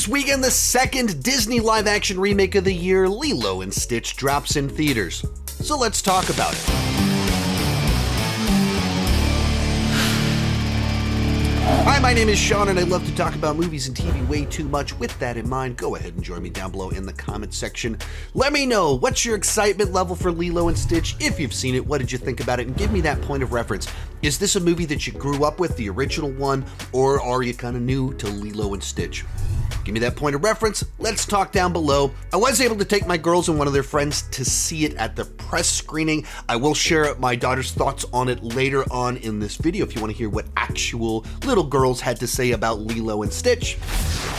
This weekend, the second Disney live-action remake of the year, Lilo and Stitch, drops in theaters. So let's talk about it. Hi, my name is Sean, and I love to talk about movies and TV way too much. With that in mind, go ahead and join me down below in the comments section. Let me know, what's your excitement level for Lilo and Stitch? If you've seen it, what did you think about it? And give me that point of reference. Is this a movie that you grew up with, the original one, or are you kind of new to Lilo and Stitch? Give me that point of reference. Let's talk down below. I was able to take my girls and one of their friends to see it at the press screening. I will share my daughter's thoughts on it later on in this video if you want to hear what actual little girls had to say about Lilo and Stitch.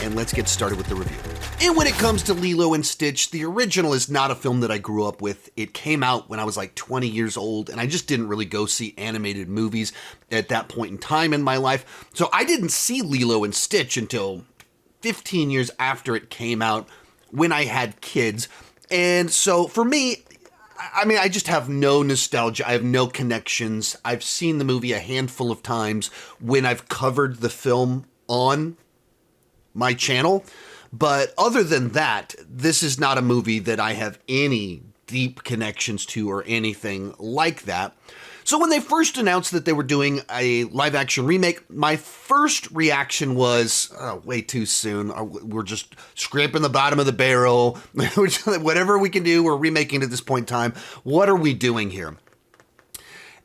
And let's get started with the review. And when it comes to Lilo and Stitch, the original is not a film that I grew up with. It came out when I was like 20 years old, and I just didn't really go see animated movies at that point in time in my life. So I didn't see Lilo and Stitch until 15 years after it came out when I had kids. And so for me, I just have no nostalgia. I have no connections. I've seen the movie a handful of times when I've covered the film on my channel. But other than that, this is not a movie that I have any deep connections to or anything like that. So when they first announced that they were doing a live-action remake, my first reaction was, oh, way too soon. We're just scraping the bottom of the barrel. Whatever we can do, we're remaking it at this point in time. What are we doing here?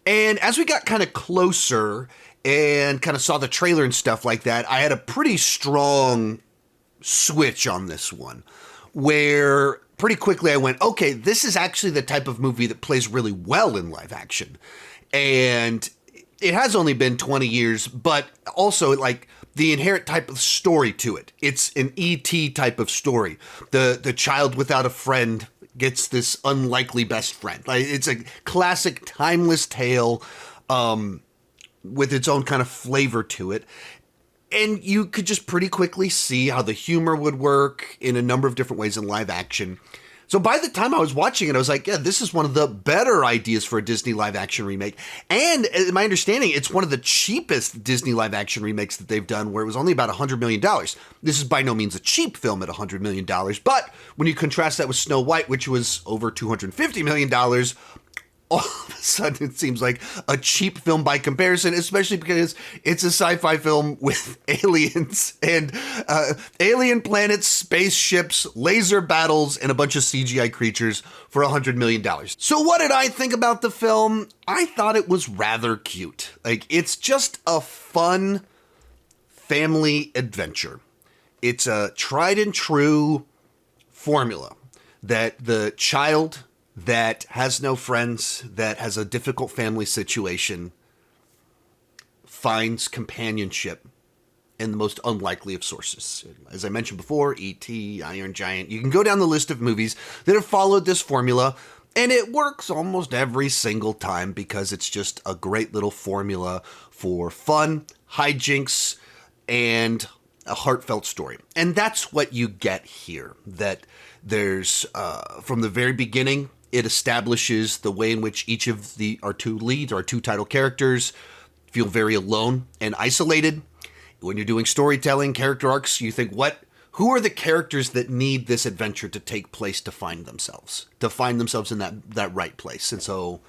And as we got kind of closer and kind of saw the trailer and stuff like that, I had a pretty strong switch on this one, where pretty quickly I went, okay, this is actually the type of movie that plays really well in live action. And it has only been 20 years, but also like the inherent type of story to it. It's an E.T. type of story. The child without a friend gets this unlikely best friend. Like, it's a classic timeless tale with its own kind of flavor to it. And you could just pretty quickly see how the humor would work in a number of different ways in live action. So by the time I was watching it, I was like, yeah, this is one of the better ideas for a Disney live action remake. And in my understanding, it's one of the cheapest Disney live action remakes that they've done, where it was only about $100 million. This is by no means a cheap film at $100 million. But when you contrast that with Snow White, which was over $250 million, all of a sudden it seems like a cheap film by comparison, especially because it's a sci-fi film with aliens and alien planets, spaceships, laser battles, and a bunch of CGI creatures for $100 million. So what did I think about the film? I thought it was rather cute. Like, it's just a fun family adventure. It's a tried and true formula that the child that has no friends, that has a difficult family situation, finds companionship in the most unlikely of sources. As I mentioned before, E.T., Iron Giant, you can go down the list of movies that have followed this formula, and it works almost every single time because it's just a great little formula for fun, hijinks, and a heartfelt story. And that's what you get here, that there's, from the very beginning, it establishes the way in which each of our two leads, our two title characters, feel very alone and isolated. When you're doing storytelling, character arcs, you think, who are the characters that need this adventure to take place to find themselves in that right place? And so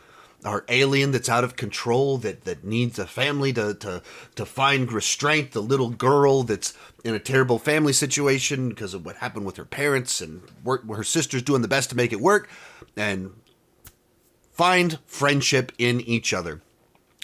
our alien that's out of control, that needs a family to find restraint, the little girl that's in a terrible family situation because of what happened with her parents and her sister's doing the best to make it work, and find friendship in each other.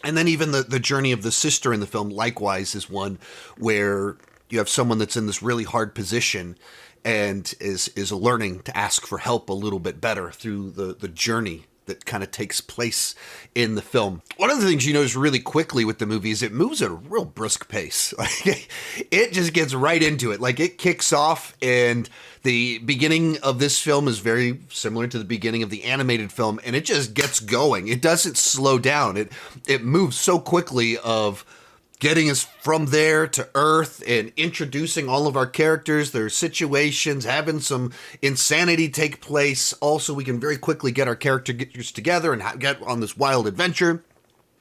And then even the journey of the sister in the film likewise is one where you have someone that's in this really hard position and is learning to ask for help a little bit better through the journey that kind of takes place in the film. One of the things you notice really quickly with the movie is it moves at a real brisk pace. Like, it just gets right into it. Like, it kicks off, and the beginning of this film is very similar to the beginning of the animated film, and it just gets going. It doesn't slow down. It moves so quickly of getting us from there to Earth and introducing all of our characters, their situations, having some insanity take place. Also, we can very quickly get our characters together and get on this wild adventure.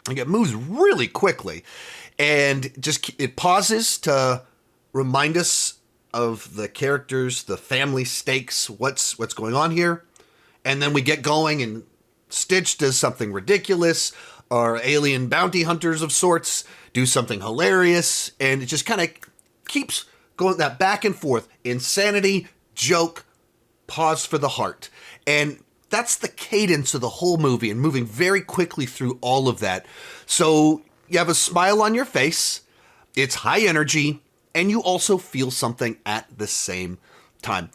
Like, it moves really quickly, and just it pauses to remind us of the characters, the family stakes, what's going on here. And then we get going and Stitch does something ridiculous. Our alien bounty hunters of sorts do something hilarious. And it just kind of keeps going that back and forth. Insanity, joke, pause for the heart. And that's the cadence of the whole movie and moving very quickly through all of that. So you have a smile on your face. It's high energy. And you also feel something at the same time.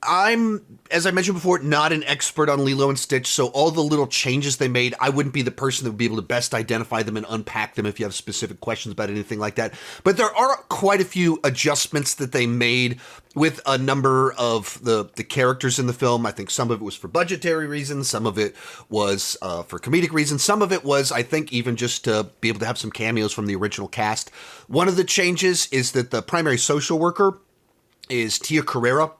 I'm, as I mentioned before, not an expert on Lilo and Stitch, so all the little changes they made, I wouldn't be the person that would be able to best identify them and unpack them if you have specific questions about anything like that. But there are quite a few adjustments that they made with a number of the characters in the film. I think some of it was for budgetary reasons, some of it was for comedic reasons, some of it was, I think, even just to be able to have some cameos from the original cast. One of the changes is that the primary social worker is Tia Carrera,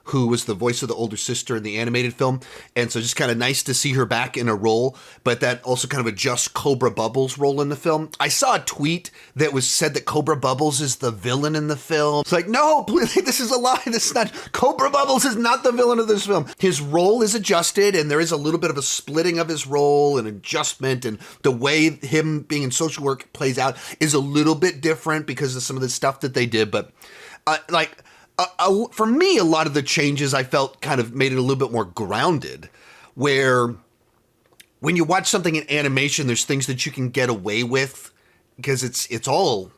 who was the voice of the older sister in the animated film. And so just kind of nice to see her back in a role, but that also kind of adjusts Cobra Bubbles' role in the film. I saw a tweet that was said that Cobra Bubbles is the villain in the film. It's like, no, please, this is a lie. This is not, Cobra Bubbles is not the villain of this film. His role is adjusted, and there is a little bit of a splitting of his role and adjustment, and the way him being in social work plays out is a little bit different because of some of the stuff that they did. But for me, a lot of the changes I felt kind of made it a little bit more grounded, where when you watch something in animation, there's things that you can get away with because it's all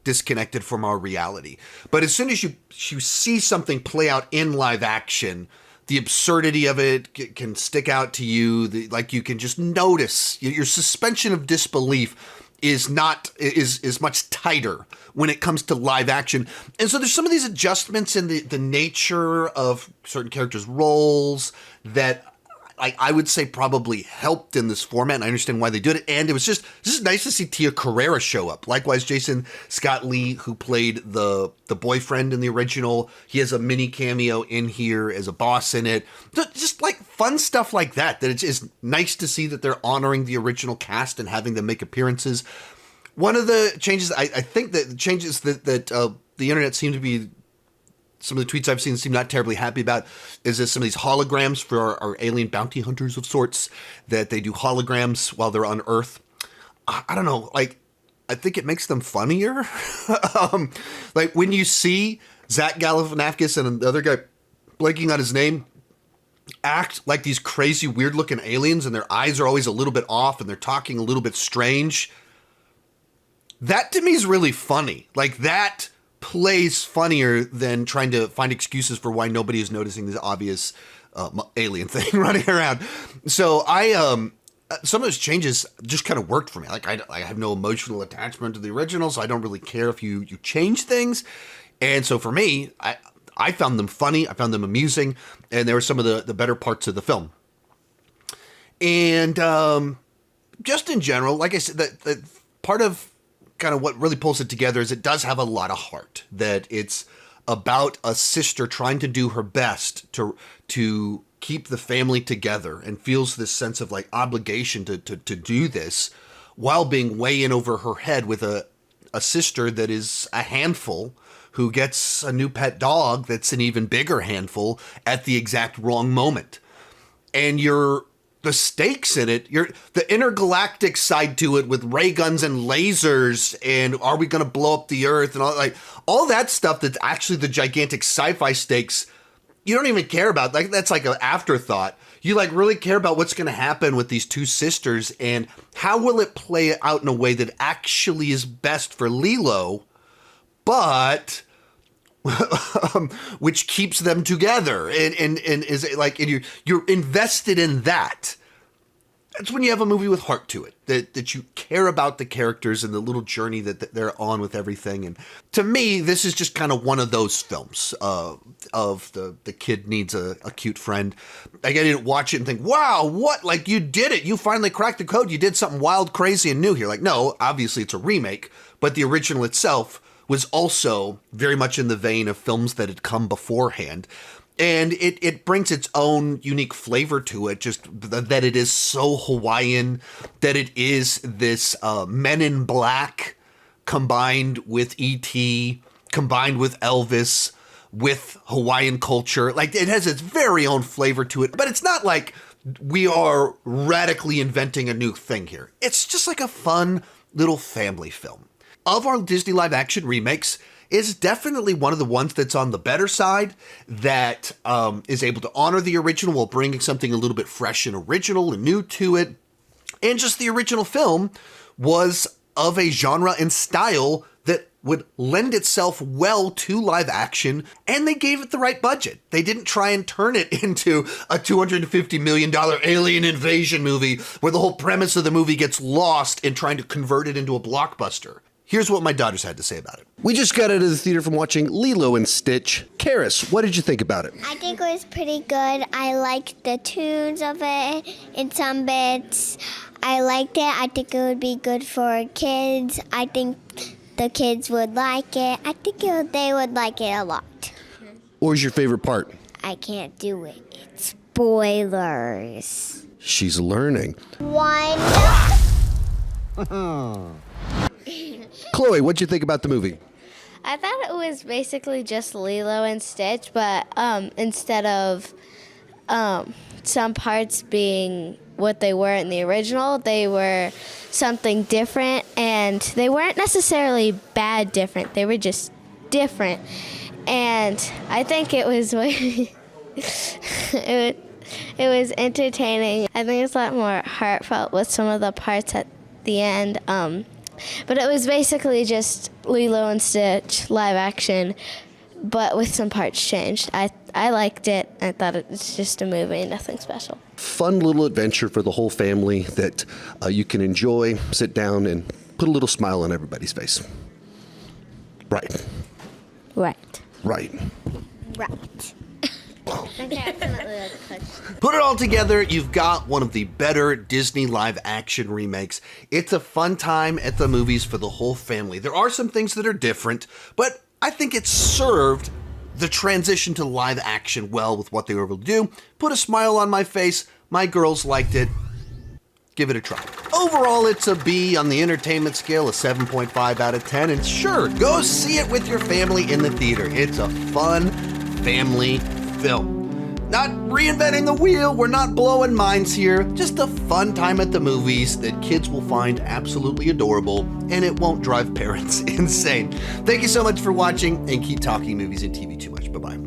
disconnected from our reality. But as soon as you see something play out in live action, the absurdity of it can stick out to you. Like you can just notice your suspension of disbelief is much tighter when it comes to live action. And so there's some of these adjustments in the nature of certain characters' roles that I would say probably helped in this format, and I understand why they did it. And it was just nice to see Tia Carrera show up. Likewise, Jason Scott Lee, who played the boyfriend in the original, he has a mini cameo in here as a boss in it. Just like fun stuff like that it's just nice to see that they're honoring the original cast and having them make appearances. One of the changes, I think that the changes that the internet seemed to be, some of the tweets I've seen seem not terribly happy about, is that some of these holograms for our alien bounty hunters of sorts, that they do holograms while they're on Earth. I don't know, like, I think it makes them funnier. Like, when you see Zach Galifianakis and the other guy, blanking on his name, act like these crazy, weird-looking aliens, and their eyes are always a little bit off, and they're talking a little bit strange, that to me is really funny. Like, that plays funnier than trying to find excuses for why nobody is noticing this obvious alien thing running around. So some of those changes just kind of worked for me. Like I have no emotional attachment to the original, so I don't really care if you change things. And so for me, I found them funny, I found them amusing, and they were some of the better parts of the film. And just in general, like I said, that part of kind of what really pulls it together is it does have a lot of heart, that it's about a sister trying to do her best to keep the family together, and feels this sense of like obligation to do this while being way in over her head with a sister that is a handful, who gets a new pet dog that's an even bigger handful at the exact wrong moment. And the stakes in it, the intergalactic side to it with ray guns and lasers, and are we going to blow up the Earth, and all that stuff that's actually the gigantic sci-fi stakes, you don't even care about. Like, that's like an afterthought. You like really care about what's going to happen with these two sisters, and how will it play out in a way that actually is best for Lilo, but which keeps them together, and is like, and you're invested in that. That's when you have a movie with heart to it, that you care about the characters and the little journey that they're on with everything. And to me, this is just kind of one of those films of the kid needs a cute friend. Like, I didn't watch it and think, wow, what? Like, you did it. You finally cracked the code. You did something wild, crazy, and new here. Like, no, obviously it's a remake, but the original itself was also very much in the vein of films that had come beforehand. And it brings its own unique flavor to it, just that it is so Hawaiian, that it is this Men in Black combined with E.T., combined with Elvis, with Hawaiian culture. Like, it has its very own flavor to it, but it's not like we are radically inventing a new thing here. It's just like a fun little family film. Of our Disney live action remakes, is definitely one of the ones that's on the better side, that is able to honor the original while bringing something a little bit fresh and original and new to it. And just the original film was of a genre and style that would lend itself well to live action, and they gave it the right budget. They didn't try and turn it into a $250 million alien invasion movie where the whole premise of the movie gets lost in trying to convert it into a blockbuster. Here's what my daughters had to say about it. We just got out of the theater from watching Lilo and Stitch. Karis, what did you think about it? I think it was pretty good. I liked the tunes of it in some bits. I liked it. I think it would be good for kids. I think the kids would like it. I think they would like it a lot. What was your favorite part? I can't do it. It's spoilers. She's learning. One. Chloe, what'd you think about the movie? I thought it was basically just Lilo and Stitch, but instead of some parts being what they were in the original, they were something different, and they weren't necessarily bad different. They were just different, and I think it was it was entertaining. I think it's a lot more heartfelt with some of the parts at the end. But it was basically just Lilo and Stitch live action, but with some parts changed. I liked it. I thought it was just a movie, nothing special. Fun little adventure for the whole family that you can enjoy, sit down, and put a little smile on everybody's face. Right. Right. Right. Right. Put it all together, you've got one of the better Disney live action remakes. It's a fun time at the movies for the whole family. There are some things that are different, but I think it served the transition to live action well with what they were able to do. Put a smile on my face. My girls liked it. Give it a try. Overall, it's a B on the entertainment scale, a 7.5 out of 10. And sure, go see it with your family in the theater. It's a fun family film. Not reinventing the wheel, we're not blowing minds here, just a fun time at the movies that kids will find absolutely adorable, and it won't drive parents insane. Thank you so much for watching, and keep talking movies and TV too much. Bye-bye.